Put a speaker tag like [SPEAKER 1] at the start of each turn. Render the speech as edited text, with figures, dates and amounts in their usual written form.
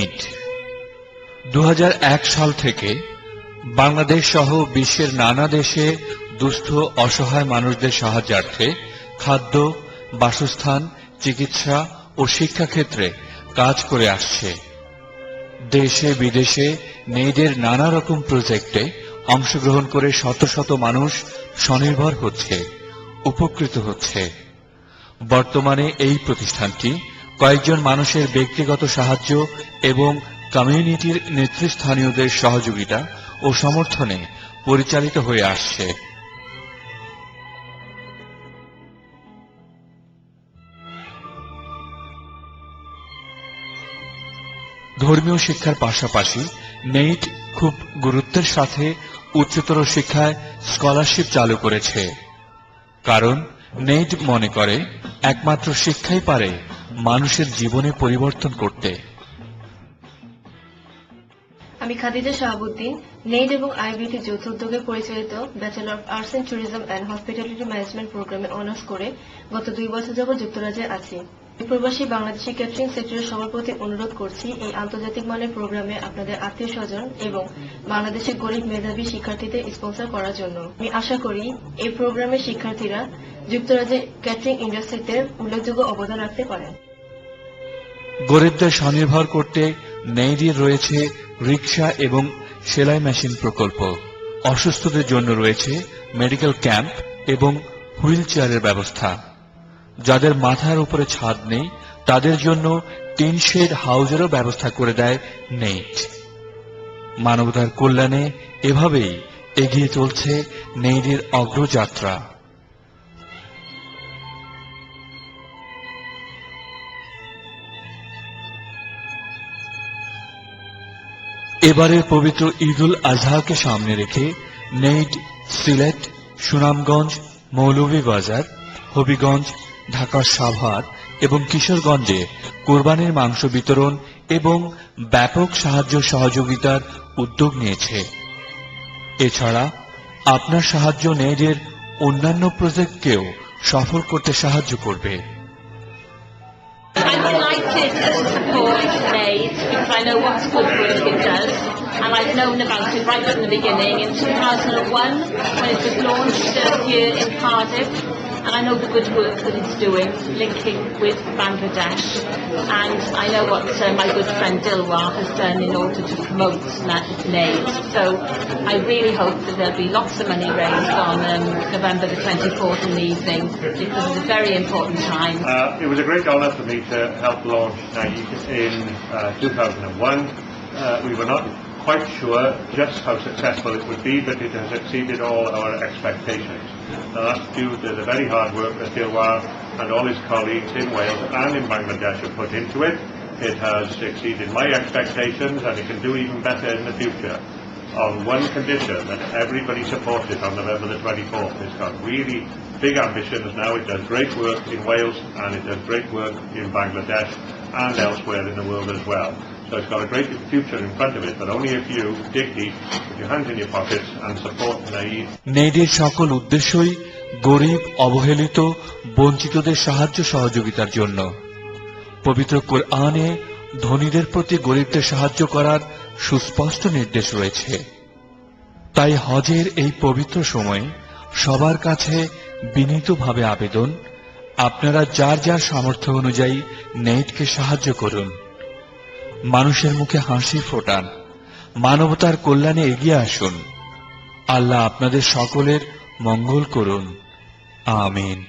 [SPEAKER 1] নেইড 2001 সাল থেকে বাংলাদেশ সহ বিশ্বের নানা দেশে দুস্থ অসহায় মানুষদের সাহায্যার্থে খাদ্য, বাসস্থান, চিকিৎসা ও শিক্ষাক্ষেত্রে কাজ করে আসছে। দেশে বিদেশে নেইডের নানা রকম প্রজেক্টে অংশগ্রহণ করে শত শত মানুষ স্বনির্ভর হচ্ছে, উপকৃত হচ্ছে। বর্তমানে এই প্রতিষ্ঠানটি কয়েকজন মানুষের ব্যক্তিগত সাহায্য এবং কমিউনিটির নেতৃস্থানীয়দের সহযোগিতা ও সমর্থনে পরিচালিত হয়ে আসছে। ধর্মীয় শিক্ষার পাশাপাশি নেইড খুব গুরুত্বের সাথে উচ্চতর শিক্ষায় স্কলারশিপ চালু করেছে। কারণ নেইড মনে করে একমাত্র শিক্ষাই পারে মানুষের জীবনে পরিবর্তন করতে।
[SPEAKER 2] আমি খাদিজা শাহাবুদ্দিন নেইড এবং আইবিটি যৌথ উদ্যোগে পরিচালিত bachelor of arts in tourism and hospitality management প্রোগ্রামে অনার্স করে গত 2 বছর যাবৎ যুক্তরাজ্যে আছি। প্রবাসী বাংলাদেশি ক্যাটারিং সেক্টরের সবার প্রতি অনুরোধ করছি এই আন্তর্জাতিক মানের প্রোগ্রামে আপনাদের আত্মীয় স্বজন এবং বাংলাদেশের গরিব মেধাবী শিক্ষার্থীদের স্পন্সর করার জন্য। আমি আশা করি এই প্রোগ্রামে শিক্ষার্থীরা যুক্তরাজ্যের ক্যাটারিং ইন্ডাস্ট্রিতে উল্লেখযোগ্য অবদান রাখতে পারেন।
[SPEAKER 1] গরিবদের স্বনির্ভর করতে নেইডের রয়েছে রিকশা এবং সেলাই মেশিন প্রকল্প। অসুস্থদের জন্য রয়েছে মেডিকেল ক্যাম্প এবং হুইল চেয়ারের ব্যবস্থা। যাদের মাথার উপরে ছাদ নেই তাদের জন্য টিন শেড হাউজেরও ব্যবস্থা করে দেয় নেইড। মানবতার কল্যাণে এভাবেই এগিয়ে চলছে নেইডের অগ্রযাত্রা। এবারের পবিত্র ঈদুল আজহাকে সামনে রেখে নেইড সিলেট, সুনামগঞ্জ, মৌলভীবাজার, হবিগঞ্জ, ঢাকার সাভার এবং কিশোরগঞ্জে কোরবানির মাংস বিতরণ এবং ব্যাপক সাহায্য সহযোগিতার উদ্যোগ নিয়েছে। এছাড়া আপনার সাহায্য নেইডের অন্যান্য প্রজেক্টকেও সফল করতে সাহায্য করবে।
[SPEAKER 3] I'm delighted to support NAID because I know what good work it does, and I've known about it right from the beginning in 2001 when it was launched here in Cardiff, and I know the good work that it's doing, linking with Bangladesh, and I know what my good friend Dilwar has done in order to promote NAID. So I really hope that there'll be lots of money raised on November the 24th in the evening, because it's a very important time.
[SPEAKER 4] It was a great honour for me to help launch NAID in 2001. We were not quite sure just how successful it would be, but it has exceeded all our expectations. Now that's due to the very hard work that Dilwar and all his colleagues in Wales and in Bangladesh have put into it. It has exceeded my expectations, and it can do even better in the future, on one condition: that everybody supports it on November the 24th. It's got really big ambitions now. It does great work in Wales, and it does great work in Bangladesh and elsewhere in the world as well. So it's got a great future in front of it, but only if you dig deep, put your hands in your pockets and support NAID.
[SPEAKER 1] নেইডের সকল উদ্দেশ্যই গরিব, অবহেলিত, বঞ্চিতদের সাহায্য সহযোগিতার জন্য। পবিত্র কোরআনে ধনীদের প্রতি গরিবদের সাহায্য করার সুস্পষ্ট নির্দেশ রয়েছে। তাই হজের এই পবিত্র সময়ে সবার কাছে বিনীতভাবে আবেদন, আপনারা যার যার সামর্থ্য অনুযায়ী নেইডকে সাহায্য করুন। মানুষের মুখে হাসি ফোটান, মানবতার কল্যাণে এগিয়ে আসুন। আল্লাহ আপনাদের সকলের মঙ্গল করুন। আমিন।